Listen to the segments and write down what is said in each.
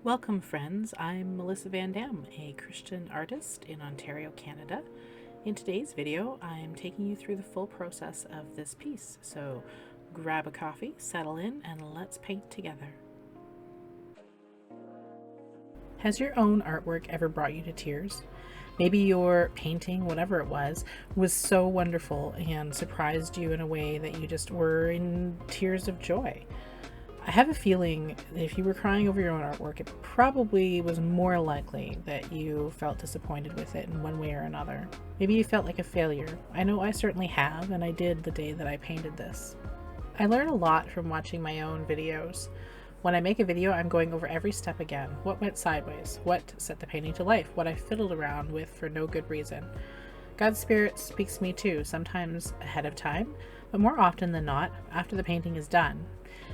Welcome, friends. I'm Melissa Van Dam, a Christian artist in Ontario, Canada. In today's video, I'm taking you through the full process of this piece. So grab a coffee, settle in, and let's paint together. Has your own artwork ever brought you to tears? Maybe your painting, whatever it was so wonderful and surprised you in a way that you just were in tears of joy. I have a feeling that if you were crying over your own artwork, it probably was more likely that you felt disappointed with it in one way or another. Maybe you felt like a failure. I know I certainly have, and I did the day that I painted this. I learn a lot from watching my own videos. When I make a video, I'm going over every step again. What went sideways? What set the painting to life? What I fiddled around with for no good reason? God's Spirit speaks to me too, sometimes ahead of time, but more often than not, after the painting is done.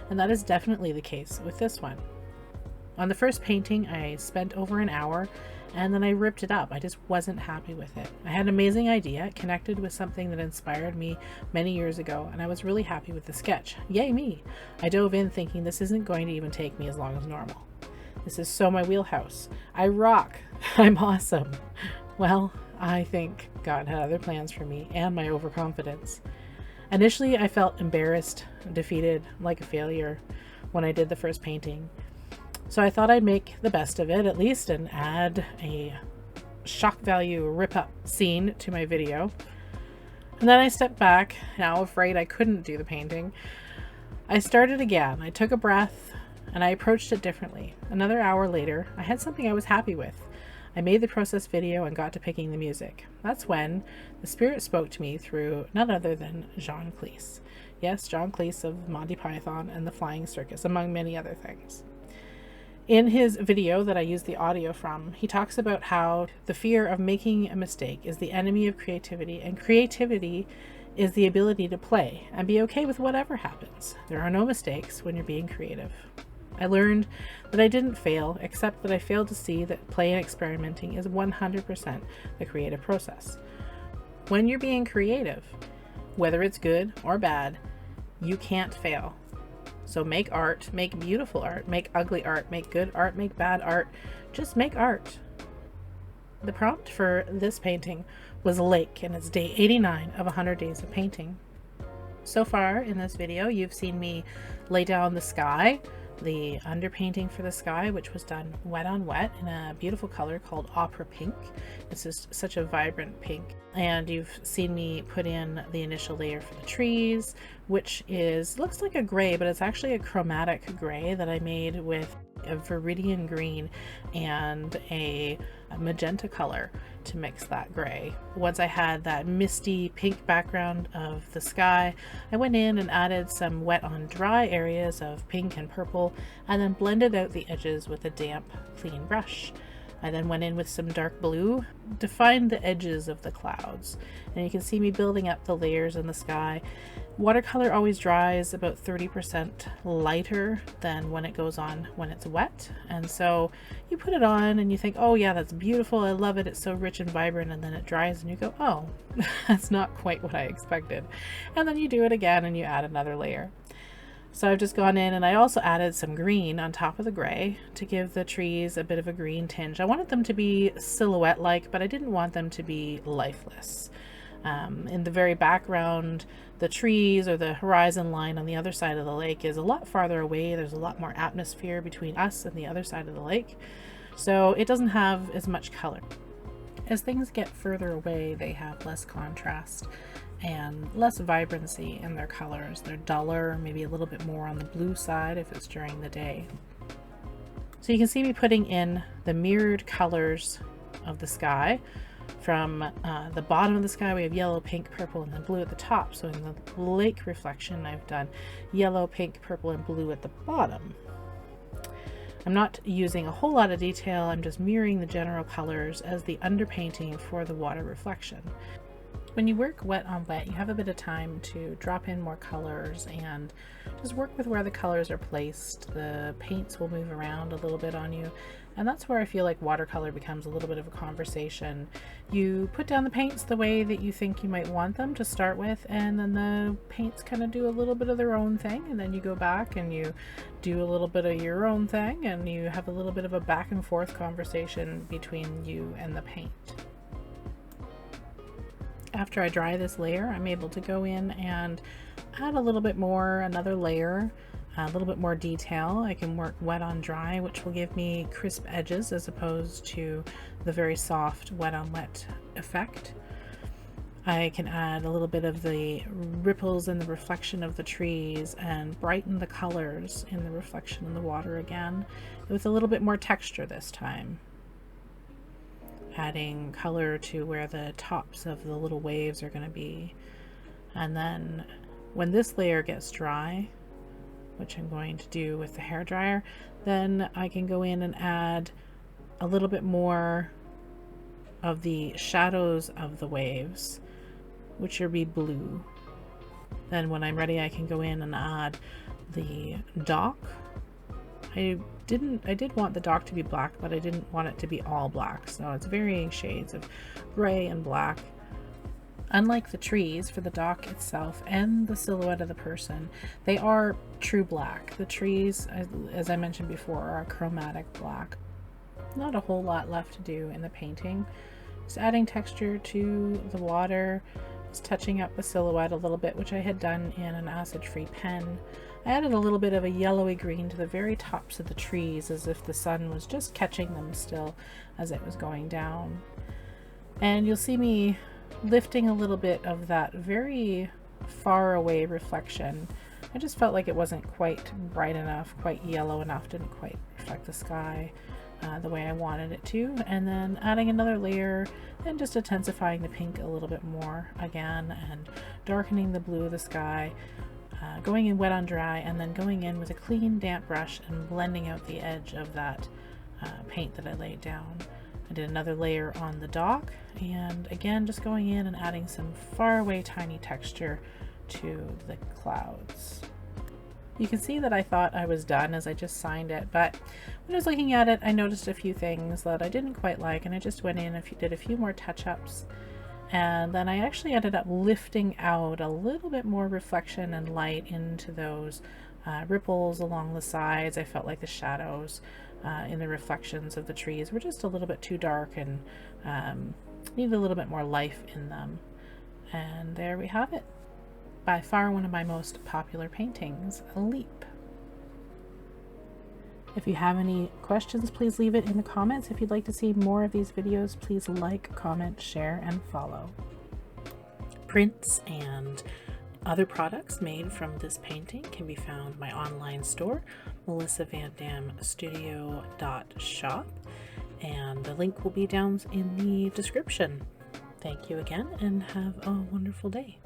And that is definitely the case with this one. On the first painting, I spent over an hour and then I ripped it up. I just wasn't happy with it. I had an amazing idea, connected with something that inspired me many years ago, and I was really happy with the sketch. Yay me! I dove in thinking this isn't going to even take me as long as normal. This is so my wheelhouse. I rock! I'm awesome! Well, I think God had other plans for me and my overconfidence. Initially, I felt embarrassed, defeated, like a failure when I did the first painting. So I thought I'd make the best of it, at least, and add a shock value rip-up scene to my video. And then I stepped back, now afraid I couldn't do the painting. I started again. I took a breath, and I approached it differently. Another hour later, I had something I was happy with. I made the process video and got to picking the music. That's when the Spirit spoke to me through none other than John Cleese. Yes, John Cleese of Monty Python and the Flying Circus, among many other things. In his video that I used the audio from, he talks about how the fear of making a mistake is the enemy of creativity, and creativity is the ability to play and be okay with whatever happens. There are no mistakes when you're being creative. I learned that I didn't fail, except that I failed to see that play and experimenting is 100% the creative process. When you're being creative, whether it's good or bad, you can't fail. So make art, make beautiful art, make ugly art, make good art, make bad art. Just make art. The prompt for this painting was a lake, and it's day 89 of 100 days of painting. So far in this video, you've seen me lay down the sky, the underpainting for the sky, which was done wet on wet in a beautiful color called opera pink. This is such a vibrant pink. And you've seen me put in the initial layer for the trees, which looks like a gray, but it's actually a chromatic gray that I made with a viridian green and a magenta color to mix that gray. Once I had that misty pink background of the sky, I went in and added some wet on dry areas of pink and purple, and then blended out the edges with a damp, clean brush. I then went in with some dark blue, defined the edges of the clouds, and you can see me building up the layers in the sky. Watercolor always dries about 30% lighter than when it goes on when it's wet, and so you put it on and you think, oh yeah, that's beautiful, I love it, it's so rich and vibrant, and then it dries and you go, oh, that's not quite what I expected. And then you do it again and you add another layer. So I've just gone in and I also added some green on top of the gray to give the trees a bit of a green tinge. I wanted them to be silhouette-like, but I didn't want them to be lifeless. In the very background, the trees or the horizon line on the other side of the lake is a lot farther away. There's a lot more atmosphere between us and the other side of the lake, so it doesn't have as much color. As things get further away, they have less contrast and less vibrancy in their colors. They're duller, maybe a little bit more on the blue side if it's during the day. So you can see me putting in the mirrored colors of the sky. From the bottom of the sky, we have yellow, pink, purple, and then blue at the top. So in the lake reflection, I've done yellow, pink, purple, and blue at the bottom. I'm not using a whole lot of detail, I'm just mirroring the general colors as the underpainting for the water reflection. When you work wet on wet, you have a bit of time to drop in more colors and just work with where the colors are placed. The paints will move around a little bit on you, and that's where I feel like watercolor becomes a little bit of a conversation. You put down the paints the way that you think you might want them to start with, and then the paints kind of do a little bit of their own thing, and then you go back and you do a little bit of your own thing, and you have a little bit of a back and forth conversation between you and the paint. After I dry this layer, I'm able to go in and add a little bit more, another layer, a little bit more detail. I can work wet on dry, which will give me crisp edges as opposed to the very soft wet on wet effect. I can add a little bit of the ripples and the reflection of the trees and brighten the colors in the reflection in the water again, with a little bit more texture this time. Adding color to where the tops of the little waves are going to be. And then when this layer gets dry, which I'm going to do with the hairdryer, then I can go in and add a little bit more of the shadows of the waves, which will be blue. Then when I'm ready, I can go in and add the dock. I did want the dock to be black, but I didn't want it to be all black, so it's varying shades of gray and black. Unlike the trees, for the dock itself and the silhouette of the person, they are true black. The trees, as I mentioned before, are chromatic black. Not a whole lot left to do in the painting. Just adding texture to the water, just touching up the silhouette a little bit, which I had done in an acid-free pen. I added a little bit of a yellowy green to the very tops of the trees, as if the sun was just catching them still as it was going down. And you'll see me lifting a little bit of that very far away reflection. I just felt like it wasn't quite bright enough, quite yellow enough, didn't quite reflect the sky the way I wanted it to. And then adding another layer and just intensifying the pink a little bit more again, and darkening the blue of the sky. Going in wet on dry, and then going in with a clean damp brush and blending out the edge of that paint that I laid down. I did another layer on the dock, and again just going in and adding some far away tiny texture to the clouds. You can see that I thought I was done as I just signed it, but when I was looking at it, I noticed a few things that I didn't quite like, and I just went in and did a few more touch-ups. And then I actually ended up lifting out a little bit more reflection and light into those ripples along the sides. I felt like the shadows in the reflections of the trees were just a little bit too dark and needed a little bit more life in them. And there we have it. By far one of my most popular paintings, A Leap. If you have any questions, please leave it in the comments. If you'd like to see more of these videos, please like, comment, share, and follow. Prints and other products made from this painting can be found in my online store, melissavandamstudio.shop, and the link will be down in the description. Thank you again, and have a wonderful day.